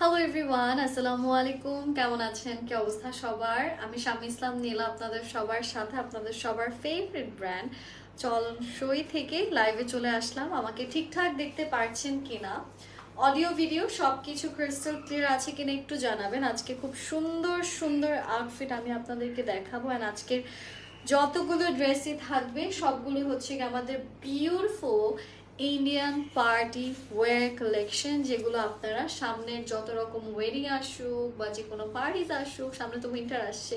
Hello everyone, আসসালামু আলাইকুম। কেমন আছেন? কি অবস্থা সবার? আমি শামি ইসলাম নীলা, আপনাদের সবার সাথে আপনাদের সবার ফেভারিট ব্র্যান্ড চলন সই থেকে লাইভে চলে আসলাম। আমাকে ঠিকঠাক দেখতে পারছেন কিনা, অডিও ভিডিও সবকিছু ক্রিস্টাল ক্লিয়ার আছে কিনা একটু জানাবেন। আজকে খুব সুন্দর সুন্দর আউটফিট আমি আপনাদেরকে দেখাবো। অ্যান্ড আজকের যতগুলো ড্রেসই থাকবে সবগুলো হচ্ছে আমাদের beautiful Indian party wear collection, যেগুলো আপনারা সামনের যত রকম ওয়েডিং আসুক বা যে কোনো পার্টিজ আসুক, সামনে তো উইন্টার আসছে,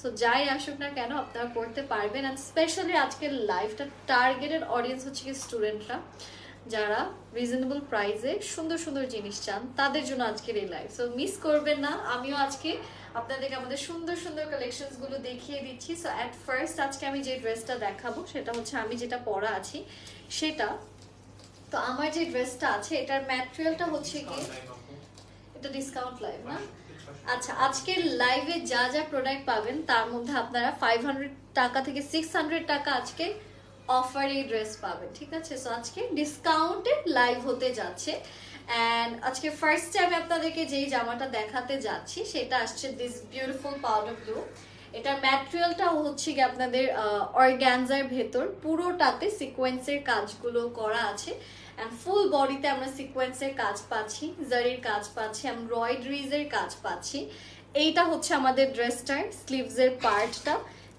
সো যাই আসুক না কেন আপনারা পড়তে পারবেন। আর স্পেশালি আজকের লাইভটা টার্গেটেড অডিয়েন্স হচ্ছে কি স্টুডেন্টরা, যারা রিজনেবল প্রাইসে সুন্দর সুন্দর জিনিস চান, তাদের জন্য আজকের এই লাইভ। সো মিস করবেন না। আমিও আজকে আপনাদেরকে আমাদের সুন্দর সুন্দর কালেকশনস গুলো দেখিয়ে দিচ্ছি। সো অ্যাট ফার্স্ট আজকে আমি যে ড্রেসটা দেখাবো সেটা হচ্ছে আমি যেটা পরা আছি সেটা। তো আমার যে ড্রেসটা আছে এটার ম্যাটেরিয়ালটা হচ্ছে কি, এটা ডিসকাউন্ট লাইভ না? আচ্ছা, আজকের লাইভে যা যা প্রোডাক্ট পাবেন তার মধ্যে আপনারা 500 টাকা থেকে 600 টাকা আজকে অফারে ড্রেস পাবেন, ঠিক আছে? সো আজকে ডিসকাউন্টেড লাইভ হতে যাচ্ছে। অ্যান্ড আজকে ফার্স্টে আমি আপনাদেরকে যেই জামাটা দেখাতে যাচ্ছি সেটা আসছে দিস বিউটিফুল পাউডার ব্লু। এটার ম্যাটেরিয়ালটা হচ্ছে কি আপনাদের অর্গ্যানজার ভেতর, পুরোটাতে সিকোয়েন্সের কাজগুলো করা আছে। অ্যান্ড ফুল বডিতে আমরা সিকোয়েন্সের কাজ পাচ্ছি, জারির কাজ পাচ্ছি, এমব্রয়ডারিজের কাজ পাচ্ছি। এইটা হচ্ছে আমাদের ড্রেসটার স্লিভসের পার্টটা,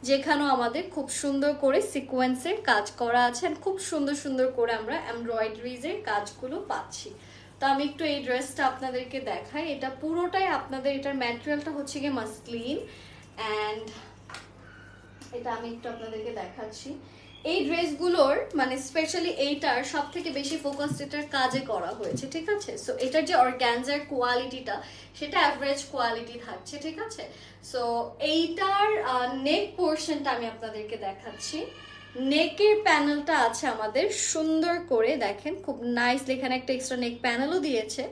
যেখানেও আমাদের খুব সুন্দর করে সিকোয়েন্সের কাজ করা আছে। খুব সুন্দর সুন্দর করে আমরা এমব্রয়ডারিজের কাজগুলো পাচ্ছি। তো আমি একটু এই ড্রেসটা আপনাদেরকে দেখাই। এটা পুরোটাই আপনাদের, এটার ম্যাটেরিয়ালটা হচ্ছে গিয়ে মাসলিন। অ্যান্ড এটা আমি একটু আপনাদেরকে দেখাচ্ছি। এই ড্রেসগুলোর মানে স্পেশালি এইটার সব থেকে বেশি ফোকাস এটার কাজে করা হয়েছে, ঠিক আছে? সো এটার যে অর্গ্যানজার কোয়ালিটিটা সেটা অ্যাভারেজ কোয়ালিটি থাকছে, ঠিক আছে? সো এইটার নেক পোর্শনটা আমি আপনাদেরকে দেখাচ্ছি। নেকের প্যানেলটা আছে আমাদের সুন্দর করে, দেখেন খুব নাইসলি এখানে একটা এক্সট্রা নেক প্যানেলও দিয়েছে,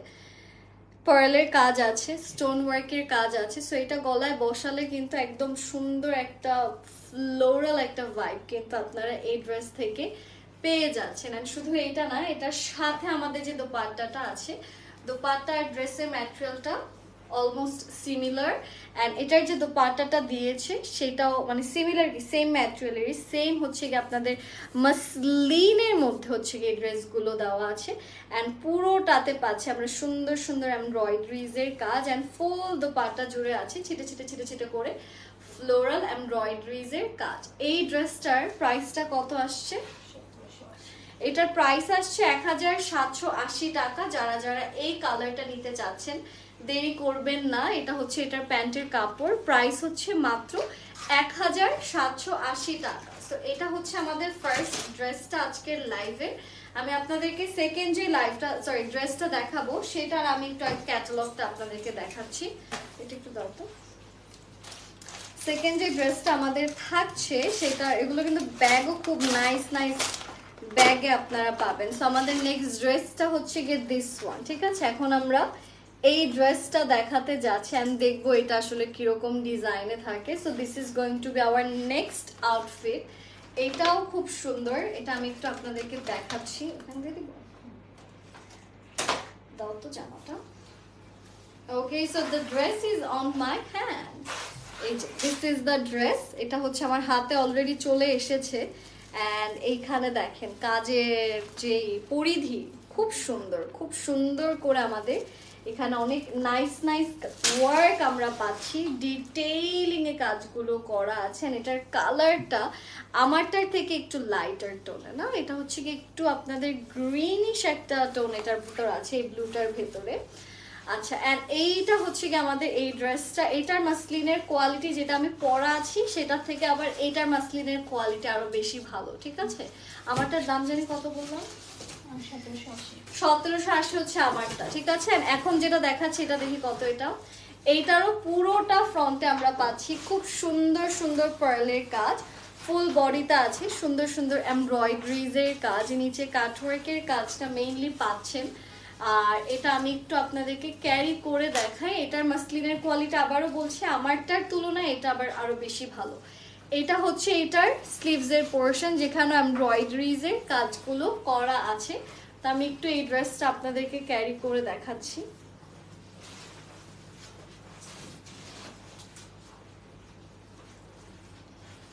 পার্লের কাজ আছে, স্টোন ওয়ার্কের কাজ আছে। সো এটা গলায় বসালে কিন্তু একদম সুন্দর একটা ফ্লোরাল একটা ভাইব কিন্তু আপনারা এই ড্রেস থেকে পেয়ে যাচ্ছেন। আর শুধু এটা না, এটার সাথে আমাদের যে দোপাট্টাটা আছে, দোপাট্টা আর ড্রেসের ম্যাটেরিয়ালটা অলমোস্ট সিমিলার। অ্যান্ড এটার যে দোপাট্টাটা দিয়েছে সেটাও মানে সিমিলার, কি সেম ম্যাটেরিয়ালেরই, সেম হচ্ছে কি আপনাদের মাসলিনের মধ্যে হচ্ছে কি ড্রেসগুলো দেওয়া আছে। অ্যান্ড পুরোটাতে পাচ্ছে আমরা সুন্দর সুন্দর এমব্রয়ডারিজের কাজ। অ্যান্ড ফুল দোপাট্টা জুড়ে আছে ছিটে ছিটে ছিটে ছিটে করে ফ্লোরাল এমব্রয়ডারিজের কাজ। এই ড্রেসটার প্রাইসটা কত আসছে? এটার প্রাইস আসছে 1780 টাকা। যারা যারা এই কালারটা নিতে চাচ্ছেন দেরি করবেন না। এটা হচ্ছে এটার প্যান্টের কাপড়, প্রাইস হচ্ছে মাত্র 1780 টাকা। সো এটা হচ্ছে আমাদের ফার্স্ট ড্রেসটা আজকের লাইভে। আমি আপনাদেরকে সেকেন্ড যে ড্রেসটা দেখাবো সেটার আমি একটু ক্যাটালগটা আপনাদেরকে দেখাচ্ছি। এটা একটু দাও তো। সেকেন্ড যে ড্রেসটা আমাদের থাকছে সেটা, এগুলো কিন্তু ব্যাগও খুব নাইস নাইস ব্যাগে আপনারা পাবেন। সো আমাদের নেক্সট ড্রেসটা হচ্ছে গিয়ে দিস ওয়ান, ঠিক আছে? এখন আমরা এই ড্রেসটা দেখাতে যাচ্ছি, আমি দেখবো এটা আসলে কিরকম ডিজাইনে থাকে। So this is going to B hour next outfit. এটাও খুব সুন্দর, এটা আমি একটু আপনাদেরকে দেখাচ্ছি। এখান থেকে দাও তো জামাটা। Okay, so the dress is on my hand. এই যে দিস ইজ দ্য ড্রেস, এটা হচ্ছে আমার হাতে অলরেডি চলে এসেছে। অ্যান্ড এইখানে দেখেন কাজের যে পরিধি খুব সুন্দর, খুব সুন্দর করে আমাদের এখানে অনেক নাইস নাইস ওয়ার্ক আমরা পাচ্ছি, ডিটেইলিং এ কাজগুলো করা আছে। এটার কালারটা আমারটার থেকে একটু লাইটার টোনে না, এটা হচ্ছে কি একটু আপনাদের গ্রিনিশ একটা টোন এটার ভিতর আছে, এই ব্লুটার ভেতরে। আচ্ছা, এন্ড এইটা হচ্ছে কি আমাদের এই ড্রেসটা, এটার মাসলিনের কোয়ালিটি যেটা আমি পরা আছি সেটার থেকে আবার এইটার মাসলিনের কোয়ালিটি আরো বেশি ভালো, ঠিক আছে? আমারটার দাম জানি কত বললাম? 1780 হচ্ছে আমারটা, ঠিক আছে? এখন যেটা দেখাচ্ছি এটা দেখি কত। এটা এইটারও পুরোটা ফ্রন্টে আমরা পাচ্ছি খুব সুন্দর সুন্দর পার্লের কাজ, ফুল বডিতে আছে সুন্দর সুন্দর এমব্রয়ডারিজের কাজ, নিচে কাটওয়ার্কের কাজটা মেইনলি পাচ্ছেন। আর এটা আমি একটু আপনাদেরকে ক্যারি করে দেখাই। এটার মাসলিনের কোয়ালিটি আবারও বলছি আমারটার তুলনায় এটা আবার আরো বেশি ভালো। এটা হচ্ছে এটার স্লিভসের পোর্শন, যেখানে এমব্রয়ডারিজের কাজগুলো করা আছে। তা আমি একটু এই ড্রেসটা আপনাদেরকে ক্যারি করে দেখাচ্ছি।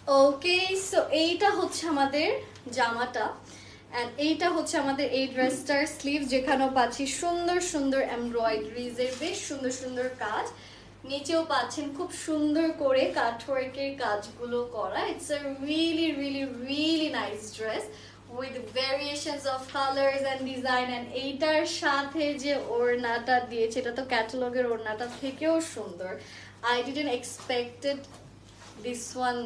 ওকে, সো এইটা হচ্ছে আমাদের জামাটা, এন্ড এইটা হচ্ছে আমাদের এই ড্রেসটার স্লিভ, যেখানেও পাচ্ছি সুন্দর সুন্দর এমব্রয়ডারিজ এর বেশ সুন্দর সুন্দর কাজ। নিচেও পাচ্ছেন খুব সুন্দর করে কাটওয়ার্কের কাজগুলো করা। It's a really really really nice dress with variations of colours and design. And এইটার সাথে যে ওড়নাটা দিয়েছে, এটা তো ক্যাটালগের ওড়নাটা থেকেও সুন্দর। I didn't expected this one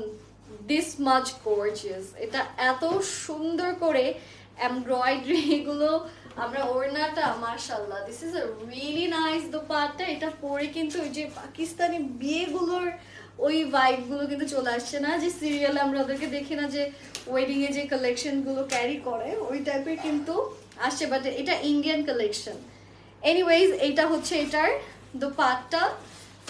this much gorgeous. এটা এত সুন্দর করে এমব্রয়ডারি এগুলো, আমরা ওড়নাটা মাশাআল্লাহ, this is a really nice dupatta. এটা পরে কিন্তু ওই যে পাকিস্তানি বিয়েগুলোর ওই ভাইব গুলো কিন্তু চলে আসছে না, যে সিরিয়ালে আমরা ওদেরকে দেখি না যে ওয়েডিং এ যে কালেকশন গুলো ক্যারি করে, ওই টাইপের কিন্তু আসছে, বাট এটা ইন্ডিয়ান কালেকশন। এনিওয়েজ, এইটা হচ্ছে এটার দোপাট্টা।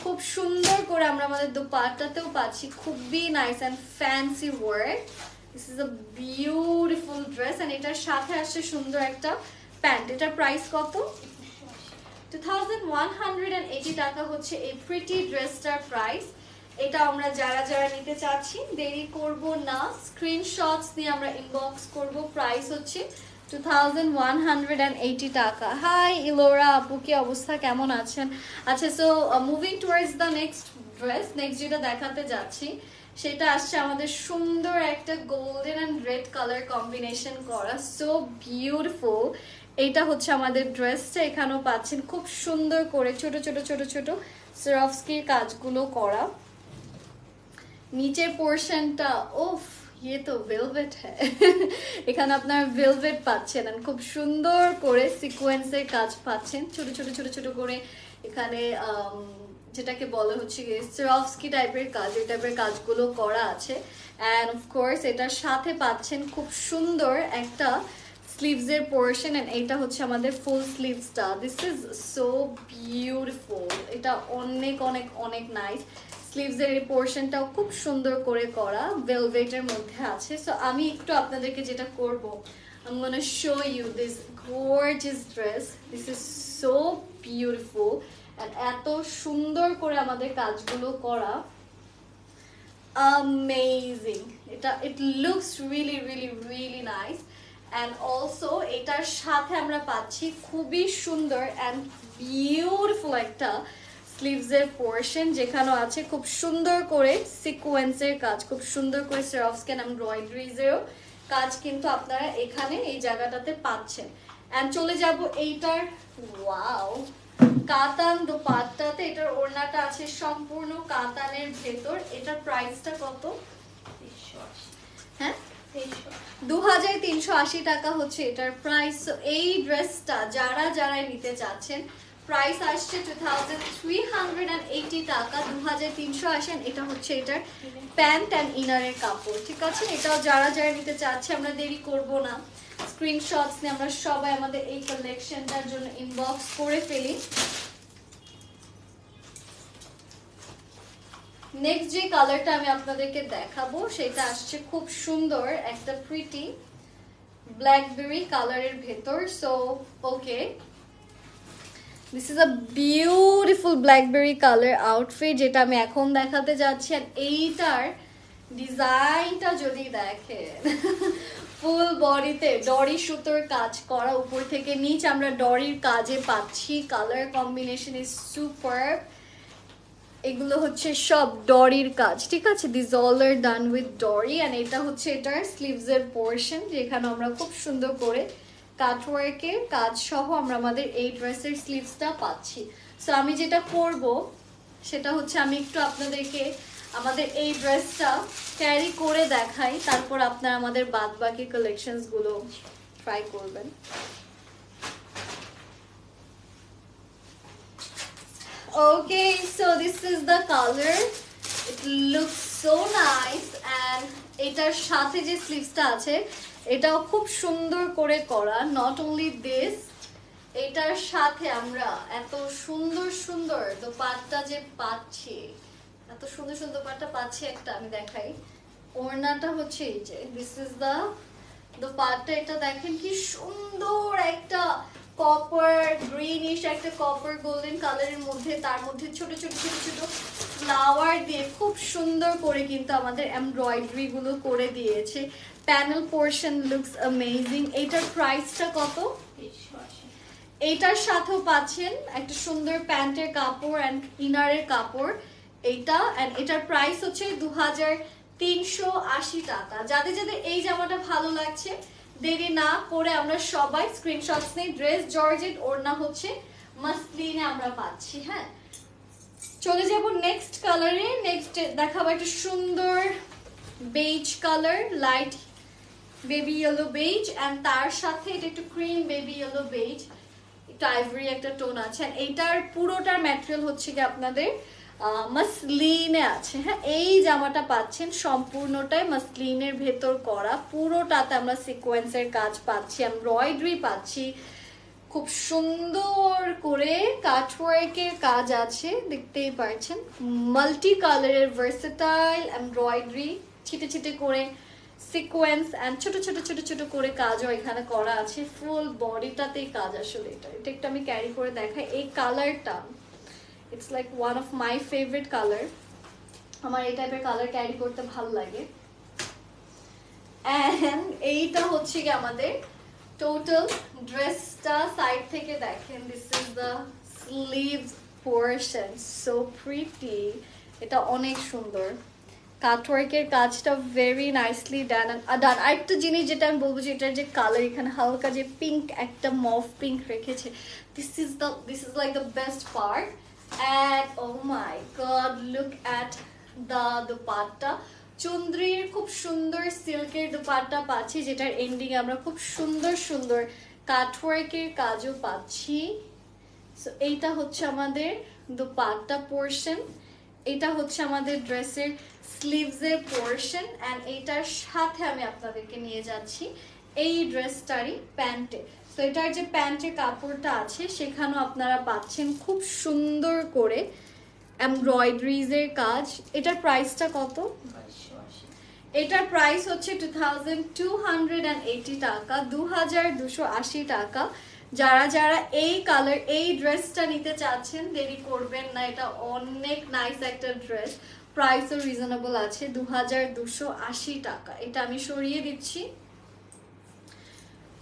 খুব সুন্দর করে আমরা আমাদের দোপাট্টাতেও পাচ্ছি খুবই nice and fancy work. This is a beautiful dress. And এটার সাথে আসছে সুন্দর একটা প্যান্ট। এটার প্রাইস কত? 2180 টাকা হচ্ছে এই প্রিটি ড্রেসটার প্রাইস। এটা আমরা যারা যারা নিতে চাচ্ছি দেরি করব না, স্ক্রিনশটস নিয়ে আমরা ইনবক্স করব। প্রাইস হচ্ছে 2180 টাকা। হাই ইলোরা আপু, কি অবস্থা, কেমন আছেন? আচ্ছা, so moving towards the next dress. Next যেটা দেখাতে যাচ্ছি সেটা আসছে আমাদের সুন্দর একটা golden and red colour combination করা, সো বিউটিফুল। এইটা হচ্ছে আমাদের ড্রেসটা। এখানেও পাচ্ছেন খুব সুন্দর করে ছোট ছোট ছোট ছোট সরফস্কির কাজগুলো করা। নিচের পোর্শনটা ওফ, ये तो ভেলভেট হ্যাঁ। এখানে আপনার ভেলভেট পাচ্ছেন, আর খুব সুন্দর করে সিকোয়েন্সের কাজ পাচ্ছেন, ছোট ছোট ছোট ছোট করে এখানে যেটাকে বলে হচ্ছে সরফস্কি টাইপের কাজ, এই টাইপের কাজগুলো করা আছে। অ্যান্ড অফকোর্স এটার সাথে পাচ্ছেন খুব সুন্দর একটা স্লিভসের পোর্শন। এন্ড এটা হচ্ছে আমাদের ফুল স্লিভসটা। This is so beautiful. এটা অনেক অনেক অনেক নাইস। স্লিভসের এই পোর্শনটাও খুব সুন্দর করে করা, ভেলভেটের মধ্যে আছে। সো আমি একটু আপনাদেরকে যেটা করব, I'm gonna show you this gorgeous dress. This is so beautiful and এত সুন্দর করে আমাদের কাজগুলো করা, amazing. এটা it looks really really really nice. And also এটার সাথে আমরা পাচ্ছি খুবই সুন্দর and beautiful একটা স্লিভসের পোর্শন, যেখানে আছে খুব সুন্দর করে সিকোয়েন্সের কাজ, খুব সুন্দর করে সরফস্কি এমব্রয়ডারিজেরও কাজ কিন্তু আপনারা এখানে এই জায়গাটাতে পাচ্ছেন। এন্ড চলে যাব এইটার ওয়াও কাতান দোপাট্টাতে। এটার ওড়নাটা আছে সম্পূর্ণ কাতানের ভেতর। এটার প্রাইসটা কত? হ্যাঁ, 2380 টাকা হচ্ছে এটার প্রাইস। এই ড্রেসটা যারা যারা নিতে চাচ্ছেন, প্রাইস আসছে 2380 টাকা, 2380। এটা হচ্ছে এটার প্যান্ট অ্যান্ড ইনারের কাপড়, ঠিক আছে? এটাও যারা যারা নিতে চাচ্ছে, আমরা দেরি করব না, স্ক্রিনশটস নিয়ে আমরা সবাই আমাদের এই কালেকশনটার জন্য ইনবক্স করে ফেলি। নেক্সট যে কালারটা আমি আপনাদেরকে দেখাবো সেটা আসছে খুব সুন্দর একটা প্রিটি ব্ল্যাকবেরি কালারের ভেতর। So okay, this is a beautiful blackberry colour outfit, যেটা আমি এখন দেখাতে যাচ্ছি। আর এইটার ডিজাইনটা যদি দেখেন, ফুল বডিতে ডরি সুতোর কাজ করা, উপর থেকে নিচ আমরা ডরির কাজে পাচ্ছি। Colour combination is superb. এগুলো হচ্ছে সব ডরির কাজ, ঠিক আছে? This all are done with dori. And এটা হচ্ছে এটার স্লিভসের পোর্শন, যেখানে আমরা খুব সুন্দর করে কাটওয়ার্কের কাজ সহ আমরা আমাদের এই ড্রেসের স্লিভসটা পাচ্ছি। সো আমি যেটা করব সেটা হচ্ছে আমি একটু আপনাদেরকে আমাদের এই ড্রেসটা ক্যারি করে দেখাই, তারপর আপনারা আমাদের বাদ বাকি কালেকশনসগুলো ট্রাই করবেন। Okay, so this is the color. It looks so nice. And এটার সাথে যে স্লিভসটা আছে এটাও খুব সুন্দর করে করা। নট অনলি দিস, এটার সাথে আমরা এত সুন্দর সুন্দর দোপাট্টা যে পাচ্ছি, এত সুন্দর সুন্দর দোপাট্টা পাচ্ছি। একটা আমি দেখাই, ওড়নাটা হচ্ছে এই যে, দিস ইজ দ্য দোপাট্টা। এটা দেখেন কি সুন্দর একটা কপার গ্রিনিশ একটা কপার গোল্ডেন কালারের মধ্যে, তার মধ্যে ছোট ছোট ছোট ছোট ফ্লাওয়ার দিয়ে খুব সুন্দর করে কিন্তু আমাদের এমব্রয়ডারি গুলো করে দিয়েছে। Panel portion looks amazing. এটার প্রাইসটা কত? এটার সাথেও পাচ্ছেন একটা সুন্দর প্যান্টের কাপড় অ্যান্ড ইনারের কাপড় এইটা, অ্যান্ড এটার প্রাইস হচ্ছে 2380 টাকা। যাদের যাদের এই জামাটা ভালো লাগছে দেরি না করে আমরা সবাই স্ক্রিনশটস নেই। ড্রেস জর্জেট, ওড়না হচ্ছে মাসলিনে আমরা পাচ্ছি। হ্যাঁ, চলে যাব নেক্সট কালারে। নেক্সট দেখাবো একটা সুন্দর beige colour, light baby yellow beige, and তার সাথে এটা একটু ক্রিম বেবি ইয়েলো বেজ, একটু আইভরি একটা টোন আছে। এইটার পুরোটার ম্যাটেরিয়াল হচ্ছে কি আপনাদের মাসলিনে আছে। হ্যাঁ, এই জামাটা পাচ্ছেন সম্পূর্ণটাই মাসলিনের ভেতর করা, পুরোটাতে আমরা সিকোয়েন্সের কাজ পাচ্ছি, এমব্রয়ডারি পাচ্ছি, খুব সুন্দর করে কাটওয়ার্কের কাজ আছে, দেখতেই পাচ্ছেন। মাল্টি কালারের ভার্সেটাইল এমব্রয়ডারি, ছিটে ছিটে করে সিকোয়েন্স এন্ড ছোট ছোট ছোট ছোট করে কাজও এখানে করা আছে। ফুল বডিটাতেই কাজ। আসলে এটা একটু আমি ক্যারি করে দেখাই। এই কালারটা it's like one of my favourite colour. আমার এই টাইপের কালার ক্যারি করতে ভালো লাগে। এন্ড এইটা হচ্ছে কি আমাদের টোটাল ড্রেসটা সাইড থেকে দেখেন। This is the sleeves portion, so pretty. এটা অনেক সুন্দর, কাটওয়ার্কের কাজটা ভেরি নাইসলি ডান। আরেকটা জিনিস যেটা আমি বলবো যে এটার যে কালার, এখানে হালকা যে পিঙ্ক একটা মভ পিঙ্ক রেখেছে, this is like the best part. And oh my god, look at the dupatta. চুন্দ্রির খুব সুন্দর সিল্কের দুপাট্টা পাচ্ছি, যেটার এন্ডিং আমরা খুব সুন্দর সুন্দর কাটওয়ার্কের কাজও পাচ্ছি। সো এইটা হচ্ছে আমাদের দুপাট্টা পোর্শন, এটা হচ্ছে আমাদের ড্রেসের স্লিভসের পোর্শন, অ্যান্ড এইটার সাথে আমি আপনাদেরকে নিয়ে যাচ্ছি এই ড্রেসটারই প্যান্টে। তো এটার যে প্যান্টের কাপড়টা আছে সেখানেও আপনারা পাচ্ছেন খুব সুন্দর করে এমব্রয়ডারিজের কাজ। এটার প্রাইসটা কত? এটার প্রাইস হচ্ছে 2280 টাকা, 2280 টাকা। যারা যারা এই কালার এই ড্রেসটা নিতে চাচ্ছেন দেরি করবেন না, এটা অনেক নাইস একটা ড্রেস, প্রাইসও রিজনেবল আছে, 2280 টাকা। এটা আমি সরিয়ে দিচ্ছি।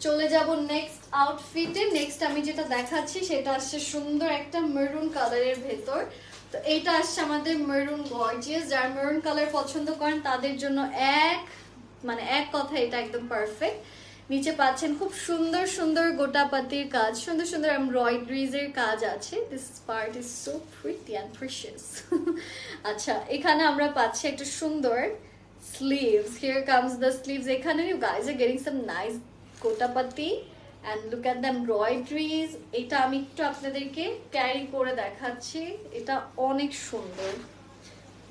চলে যাব নেক্সট আউটফিটে। নেক্সট আমি যেটা দেখাচ্ছি সেটা আসছে সুন্দর একটা মেরুন কালারের ভেতর। তো এইটা আসছে আমাদের মেরুন গর্জিয়াস। যারা মেরুন কালার পছন্দ করেন তাদের জন্য এক কথা এটা একদম পারফেক্ট। নিচে পাচ্ছেন খুব সুন্দর সুন্দর গোটাপাতির কাজ, সুন্দর সুন্দর এমব্রয়ডারিজ এর কাজ আছে। This part is so pretty and precious. আচ্ছা, এখানে আমরা পাচ্ছি একটা সুন্দর sleeves. Here comes the sleeves. এখানে you guys are getting some nice gotapatti and look at the embroideries. এটা আমি একটু আপনাদেরকে ক্যারি করে দেখাচ্ছি, এটা অনেক সুন্দর।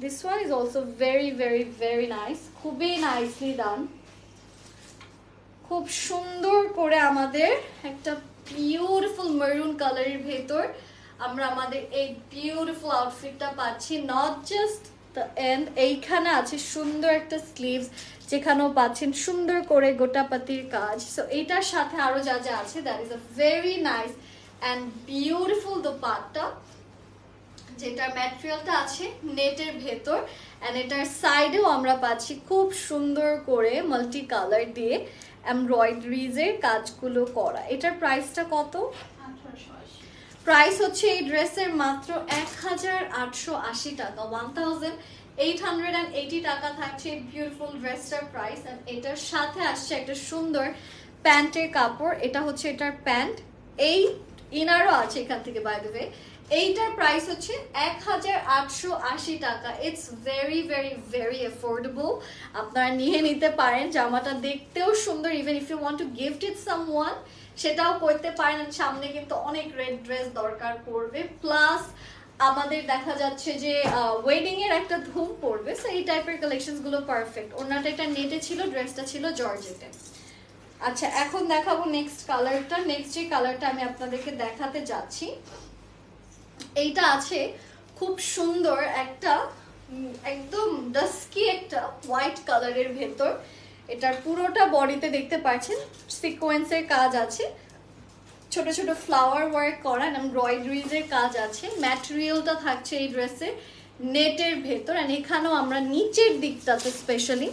This one is also very very very nice, খুবই নাইসলি ডান। খুব সুন্দর করে আমাদের একটা বিউটিফুল মেরুন কালারের ভেতর আমরা আমাদের এই বিউটিফুল আউটফিটটা পাচ্ছি। নট জাস্ট দ্য এন্ড, এইখানে আছে সুন্দর একটা স্লিভস যেখানেও পাচ্ছেন সুন্দর করে গোটাপাতির কাজ। সো এটার সাথে আরো যা যা আছে, that is a very nice and beautiful dupatta, যেটার ম্যাটেরিয়ালটা আছে নেটের ভেতর, অ্যান্ড এটার সাইডেও আমরা পাচ্ছি খুব সুন্দর করে মাল্টি কালার দিয়ে এমব্রয়ডারিজ এর কাজগুলো করা। এটার প্রাইসটা কত? প্রাইস হচ্ছে এই ড্রেসের মাত্র 1880 টাকা, 1880 টাকা থাকছে বিউটিফুল ড্রেসটার প্রাইস। এন্ড এটার সাথে আসছে একটা সুন্দর প্যান্টের কাপড়, এটা হচ্ছে এটার প্যান্ট, এই ইনারও আছে এখান থেকে বাই দ্য ওয়ে। এইটার প্রাইস হচ্ছে 1880 টাকা। It's very very very affordable, আপনারা নিয়ে নিতে পারেন। জামাটা দেখতেও সুন্দর, even if you want to gift it someone সেটাও করতে পারেন। সামনে কিন্তু অনেক রেড ড্রেস দরকার পড়বে, প্লাস আমাদের দেখা যাচ্ছে যে ওয়েডিং এর একটা ধুম পড়বে, সো এই টাইপের কালেকশনস গুলো পারফেক্ট। ওনাটা এটা নেটে ছিল, ড্রেসটা ছিল জর্জেটে। আচ্ছা, এখন দেখাবো নেক্সট কালারটা। নেক্সট যে কালারটা আমি আপনাদেরকে দেখাতে যাচ্ছি, এইটা আছে খুব সুন্দর একটা একদম ডাস্কি একটা হোয়াইট কালারের ভেতর। এটার পুরোটা বডিতে দেখতে পাচ্ছেন সিকোয়েন্সের কাজ আছে, ছোট ছোট ফ্লাওয়ার ওয়ার্ক করা, এমব্রয়ডারিজ এর কাজ আছে। ম্যাটেরিয়ালটা থাকছে এই ড্রেসের নেটের ভেতর, আর এখানেও আমরা নিচের দিকটাতে স্পেশালি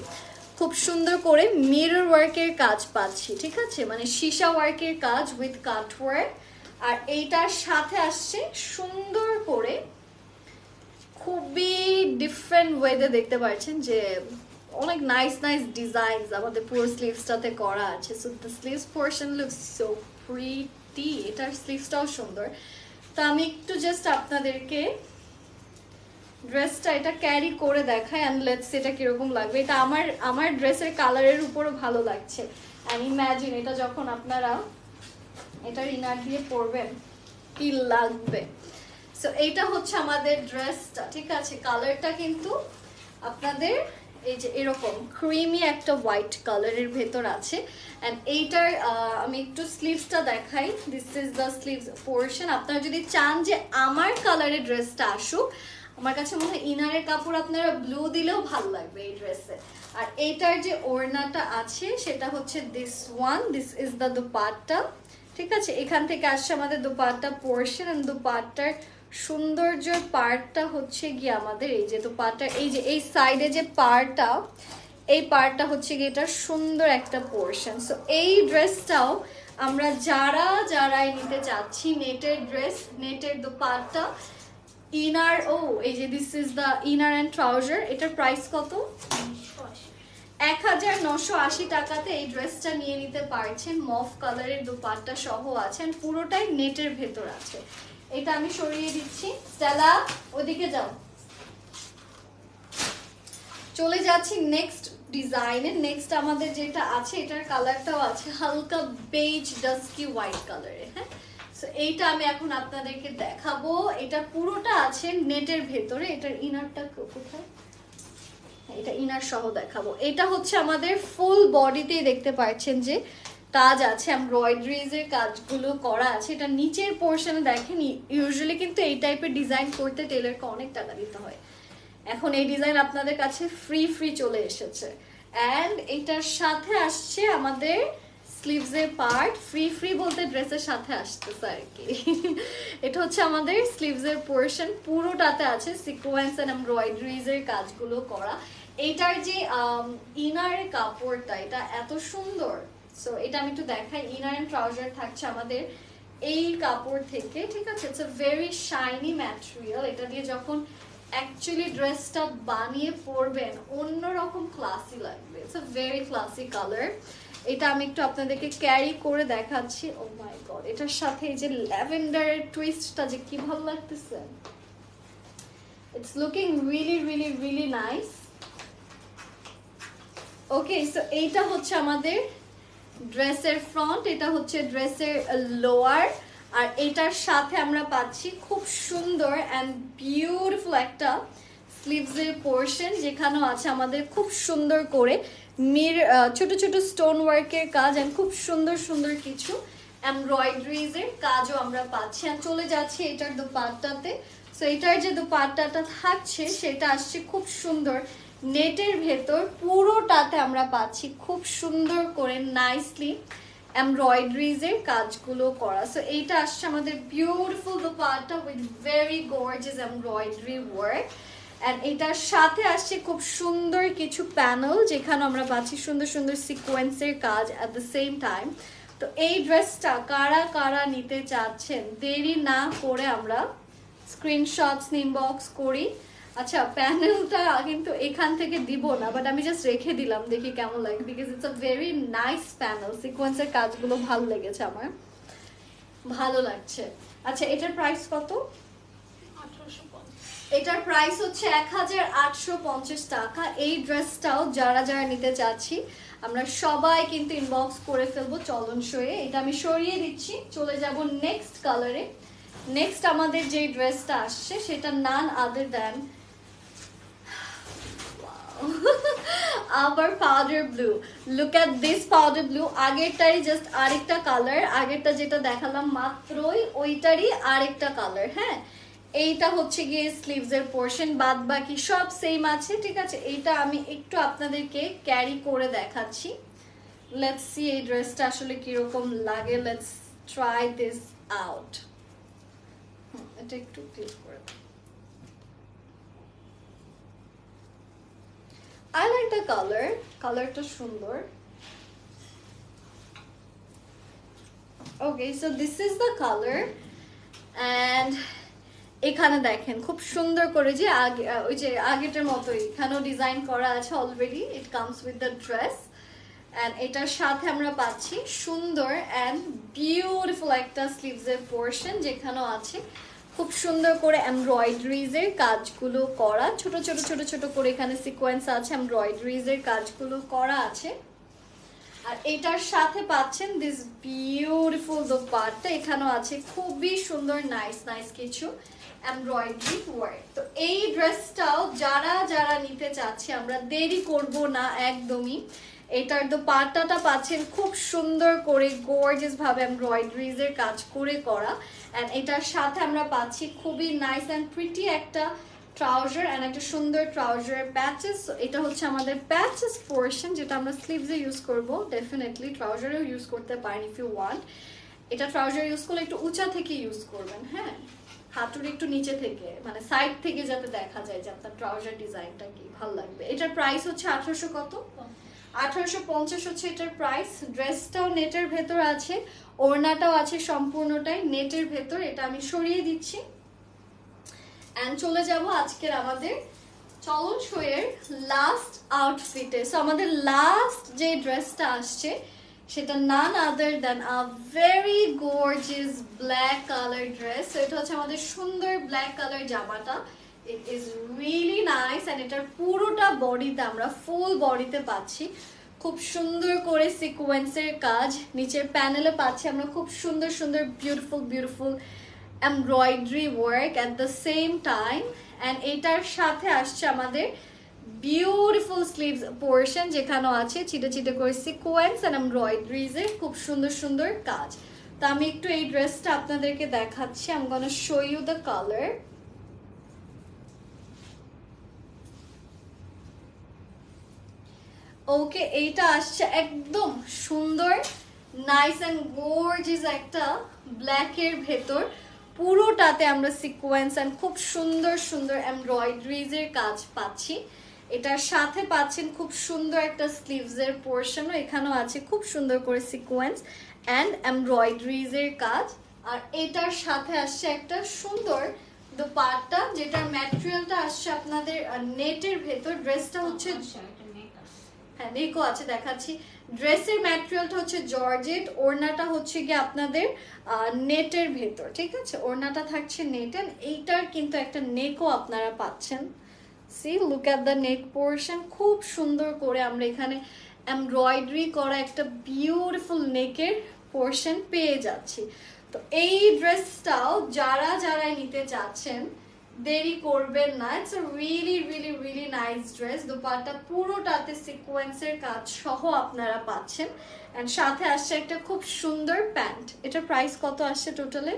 খুব সুন্দর করে মিরর ওয়ার্কের কাজ পাচ্ছি, ঠিক আছে, মানে সীসা ওয়ার্কের কাজ উইথ কাট ওয়ার্ক। আর এইটার সাথে আসছে সুন্দর করে খুবই ডিফারেন্ট ওয়েতে দেখতে পাচ্ছেন যে অনেক নাইস নাইস ডিজাইনস আমাদের পুরো স্লিভসটাতে করা আছে। So the sleeves portion looks so pretty. এটার স্লিভসটাও সুন্দর। তো আমি একটু জাস্ট আপনাদেরকে ড্রেসটা এটা ক্যারি করে দেখাই, অ্যান্ড লেটস এটা কিরকম লাগবে। এটা আমার ড্রেসের কালারের উপরও ভালো লাগছে। অ্যান্ড ইম্যাজিন এটা যখন আপনারা এটার ইনার দিয়ে পরবেন কি লাগবে। সো এইটা হচ্ছে আমাদের ড্রেসটা, ঠিক আছে। কালারটা কিন্তু আপনাদের এই যে এরকম ক্রিমি একটা হোয়াইট কালারের ভেতর আছে। অ্যান্ড এইটার আমি একটু স্লিভসটা দেখাই। This is the sleeves portion. আপনারা যদি চান যে আমার কালারের ড্রেসটা আসুক, আমার কাছে মনে হয় ইনারের কাপড় আপনারা ব্লু দিলেও ভালো লাগবে এই ড্রেসে। আর এইটার যে ওড়নাটা আছে সেটা হচ্ছে this one, this is the dupatta, ঠিক আছে। এখান থেকে আসছে আমাদের দুপাট্টা পোর্শন। এন্ড দুপাট্টার সৌন্দর্যের পার্টটা হচ্ছে গিয়ে আমাদের এই যে দুপাট্টার এই যে এই সাইডে যে পার্টটা, এই পার্টটা হচ্ছে গিয়ে এটার সুন্দর একটা পোর্শন। সো এই ড্রেসটাও আমরা যারাই নিতে চাচ্ছি, নেটের ড্রেস, নেটের দুপাট্টা, ইনার, ও এই যে this is the inner and trouser. এটার প্রাইস কত? 1980 টাকাতে এই ড্রেসটা নিয়ে নিতে পারছেন। মফ কালারের দুপাট্টা সহ আছেন, পুরোটাই নেটের ভেতর আছে। এটা আমি সরিয়ে দিচ্ছি। স্টেলা ওদিকে যাও। চলে যাচ্ছি নেক্সট ডিজাইনে। নেক্সট আমাদের যেটা আছে এটার কালারটাও আছে হালকা বেজ ডাস্কি হোয়াইট কালারের, হ্যাঁ। সো এইটা আমি এখন আপনাদেরকে দেখাবো। এটা পুরোটা আছে নেটের ভেতরে। এটার ইনারটা কোথায়? এটা ইনার সহ দেখাবো। এটা হচ্ছে আমাদের ফুল বডিতেই দেখতে পাচ্ছেন যে কাজ আছে, এমব্রয়ডারিজ এর কাজগুলো করা আছে। এটা নিচের পোর্শনে দেখেন, ইউজুয়ালি কিন্তু এই টাইপের ডিজাইন করতে টেলারকে অনেক টাকা দিতে হয়। এখন এই ডিজাইন আপনাদের কাছে ফ্রি চলে এসেছে। অ্যান্ড এটার সাথে আসছে আমাদের স্লিভস এর পার্ট। ফ্রি বলতে ড্রেসের সাথে আসতেছে আর কি। এটা হচ্ছে আমাদের স্লিভস এর পোর্শন, পুরোটাতে আছে সিকোয়েন্স এন্ড এমব্রয়ডারিজ এর কাজগুলো করা। এটার যে ইনারের কাপড়টা এটা এত সুন্দর। সো এটা আমি একটু দেখাই। ইনার এন্ড ট্রাউজার থাকছে আমাদের এই কাপড় থেকে, ঠিক আছে। It's a very shiny material. এটা দিয়ে যখন অ্যাকচুয়ালি ড্রেসটা বানিয়ে পরবেন অন্যরকম ক্লাসি লাগবে। It's a very classy colour. এটা আমি একটু আপনাদেরকে ক্যারি করে দেখাচ্ছি। ও মাই গড, এটার সাথে এই যে ল্যাভেন্ডারের টুইস্টটা যে কি ভালো লাগতেছে। It's looking really nice. Okay, so এইটা হচ্ছে আমাদের ড্রেসের ফ্রন্ট, এটা হচ্ছে ড্রেসের লোয়ার। আর এটার সাথে আমরা পাচ্ছি খুব সুন্দর অ্যান্ড বিউটিফুল একটা স্লিভসের পোর্শন, যেখানেও আছে আমাদের খুব সুন্দর করে ছোট ছোট স্টোন ওয়ার্কের কাজ অ্যান্ড খুব সুন্দর কিছু এমব্রয়ডারিজ এর কাজও আমরা পাচ্ছি। আর চলে যাচ্ছি এটার দুপাট্টাতে। সো এটার যে দুপাট্টাটা থাকছে সেটা আসছে খুব সুন্দর নেটের ভেতর, পুরোটাতে আমরা পাচ্ছি খুব সুন্দর করে নাইসলি এমব্রয়ডারিজ এর কাজগুলো করা। সো এইটা আসছে আমাদের beautiful dupatta with very gorgeous embroidery work. And এটার সাথে আসছে খুব সুন্দর কিছু প্যানেল, যেখানে আমরা পাচ্ছি সুন্দর সিকোয়েন্সের কাজ অ্যাট দ্য সেম টাইম। তো এই ড্রেসটা কারা নিতে চাচ্ছেন, দেরি না করে আমরা স্ক্রিনশটস ইনবক্স করি। আচ্ছা, প্যানেলটা কিন্তু এখান থেকে দিব না, বাট আমি জাস্ট রেখে দিলাম, দেখি কেমন লাগে, because it's a very nice panel. সিকোয়েন্সের কাজগুলো ভালো লেগেছে আমার, ভালো লাগছে। আচ্ছা, এটার প্রাইস কত? এটার প্রাইস হচ্ছে 1850 টাকা। এই ড্রেসটাও যারা নিতে চাচ্ছি আমরা সবাই কিন্তু ইনবক্স করে ফেলবো চলন শোয়ে। এটা আমি সরিয়ে দিচ্ছি, চলে যাব নেক্সট কালারে। নেক্সট আমাদের যে ড্রেসটা আসছে সেটা নান আদার দ্যান আবার powder blue. Look at this powder blue. আগেরটারই জাস্ট আরেকটা কালার, আগেরটা যেটা দেখালাম মাত্রই ওইটারই আরেকটা কালার, হ্যাঁ। এইটা হচ্ছে গিয়ে স্লিভস এর পোর্শন, বাদ বাকি সব সেম আছে, ঠিক আছে। এইটা আমি একটু আপনাদেরকে ক্যারি করে দেখাচ্ছি। লেটস সি এই ড্রেসটা আসলে কিরকম লাগে। Let's try this out. এটা একটু ক্লিক করে দাও। I like the color. কালারটা সুন্দর। Okay, so this is the color and এখানে দেখেন খুব সুন্দর করে যে আগে ওই যে আগেটার মতোই এখানেও ডিজাইন করা আছে already. It comes with the dress and এটার সাথে আমরা পাচ্ছি সুন্দর এন্ড বিউটিফুল একটা স্লিভসের পোর্শন যেখানেও আছে খুব সুন্দর করে এমব্রয়ডারিজ এর কাজগুলো করা, ছোট ছোট ছোট ছোট করে এখানে সিকোয়েন্স আছে, এমব্রয়ডারিজ এর কাজগুলো করা আছে। আর এটার সাথে পাচ্ছেন দিস বিউটিফুল দোপাট্টা, এখানেও আছে খুবই সুন্দর নাইস নাইস কিছু এমব্রয়ডারি ওয়ার্ক। তো এই ড্রেসটাও যারা যারা নিতে চাচ্ছে আমরা দেরি করব না একদমই। এটার দোপাট্টাটা পাচ্ছেন খুব সুন্দর করে গর্জিয়াস ভাবে এমব্রয়ডারিজ এর কাজ করে করা এন্ড এটার সাথে আমরা পাচ্ছি খুবই নাইস এন্ড প্রিটি একটা ট্রাউজার এন্ড একটা সুন্দর ট্রাউজারের প্যাচেস। এটা হচ্ছে আমাদের প্যাচেস পোর্শন যেটা আমরা স্লিভসে ইউজ করব। ডেফিনেটলি ট্রাউজারেও ইউজ করতে পারেন ইফ ইউ ওয়ান্ট। এটা ট্রাউজার ইউজ করলে একটু উঁচা থেকে ইউজ করবেন, হ্যাঁ, হাঁটুর একটু নিচে থেকে মানে সাইড থেকে যাতে দেখা যায় যে আপনার ট্রাউজার ডিজাইনটা কি ভালো লাগবে। এটার প্রাইস হচ্ছে 1800 কত 1850 হচ্ছে এটার প্রাইস। ড্রেসটাও নেটের ভেতর আছে, ওড়নাটাও আছে সম্পূর্ণটাই নেটের ভেতর। এটা আমি সরিয়ে দিচ্ছি এন্ড চলে যাব আজকের আমাদের চলন শোয়ের লাস্ট আউটফিটে। সো আমাদের লাস্ট যে ড্রেসটা আসছে সেটা none other than a very gorgeous black colour dress. এটা হচ্ছে আমাদের সুন্দর ব্ল্যাক কালার জামাটা। It is really nice and এটার পুরোটা বডিতে আমরা ফুল বডিতে পাচ্ছি খুব সুন্দর করে সিকোয়েন্সের কাজ। নিচের প্যানেলে পাচ্ছি আমরা খুব সুন্দর সুন্দর beautiful beautiful embroidery work at the same time and এটার সাথে আসছে আমাদের বিউটিফুল স্লিভস পোর্শন যেখানেও আছে চিটে চিটে করে সিকোয়েন্স এন্ড এমব্রয়ডারিজ এর খুব সুন্দর সুন্দর কাজ। তো আমি একটু এই ড্রেসটা আপনাদেরকে দেখাচ্ছি। I am gonna show you the colour. Okay, এইটা আসছে একদম সুন্দর নাইস এন্ড গর্জিয়াস একটা ব্ল্যাক এর ভেতর পুরোটাতে আমরা সিকোয়েন্স এন্ড খুব সুন্দর সুন্দর এমব্রয়ডারিজ এর কাজ পাচ্ছি। এটার সাথে পাচ্ছেন খুব সুন্দর একটা স্লিভস এর পোর্শনও, এখানেও আছে খুব সুন্দর করে সিকোয়েন্স এন্ড এমব্রয়ডারিজ এর কাজ। আর এটার সাথে আসছে একটা সুন্দর দোপাট্টা যেটার ম্যাটেরিয়ালটা আসছে আপনাদের নেটের ভেতর। ড্রেসটা হচ্ছে হ্যাঁ নেকও আছে দেখাচ্ছি। ড্রেসের ম্যাটেরিয়ালটা হচ্ছে জর্জেট, ওড়নাটা হচ্ছে গিয়ে আপনাদের নেটের ভেতর, ঠিক আছে, ওড়নাটা থাকছে নেট এন্ড এইটার কিন্তু একটা নেকও আপনারা পাচ্ছেন। See look at the neck portion, খুব সুন্দর করে আমরা এখানে এমব্রয়ডারি করা একটা বিউটিফুল নেকের পোর্শন পেয়ে যাচ্ছি। তো এই ড্রেসটাও যারা যারা নিতে চাচ্ছেন দেরি করবেন না। It's a really really really nice dress. Dupatta পুরোটাতে সিকোয়েন্সের কাজ সহ আপনারা পাচ্ছেন এন্ড সাথে আসছে একটা খুব সুন্দর প্যান্ট। এটার প্রাইস কত আসছে টোটালে?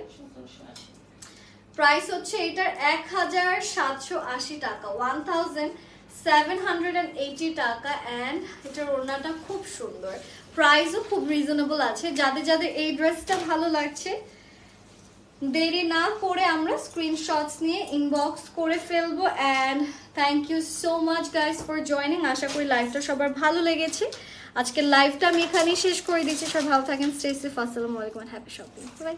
প্রাইস হচ্ছে এটার 1780 টাকা, 1780 টাকা এন্ড এটার ওড়নাটা খুব সুন্দর, প্রাইসও খুব রিজনেবল আছে। যাদের যাদের এই ড্রেসটা ভালো লাগছে দেরি না করে আমরা স্ক্রিনশটস নিয়ে ইনবক্স করে ফেলবো। And thank you so much guys for joining. আশা করি লাইভটা সবার ভালো লেগেছে। আজকের লাইভটা আমি এখানেই শেষ করে দিচ্ছি। সবাই ভালো থাকেন, স্টে সেফ, আসসালামু আলাইকুম, হ্যাপি শপিং, বাই।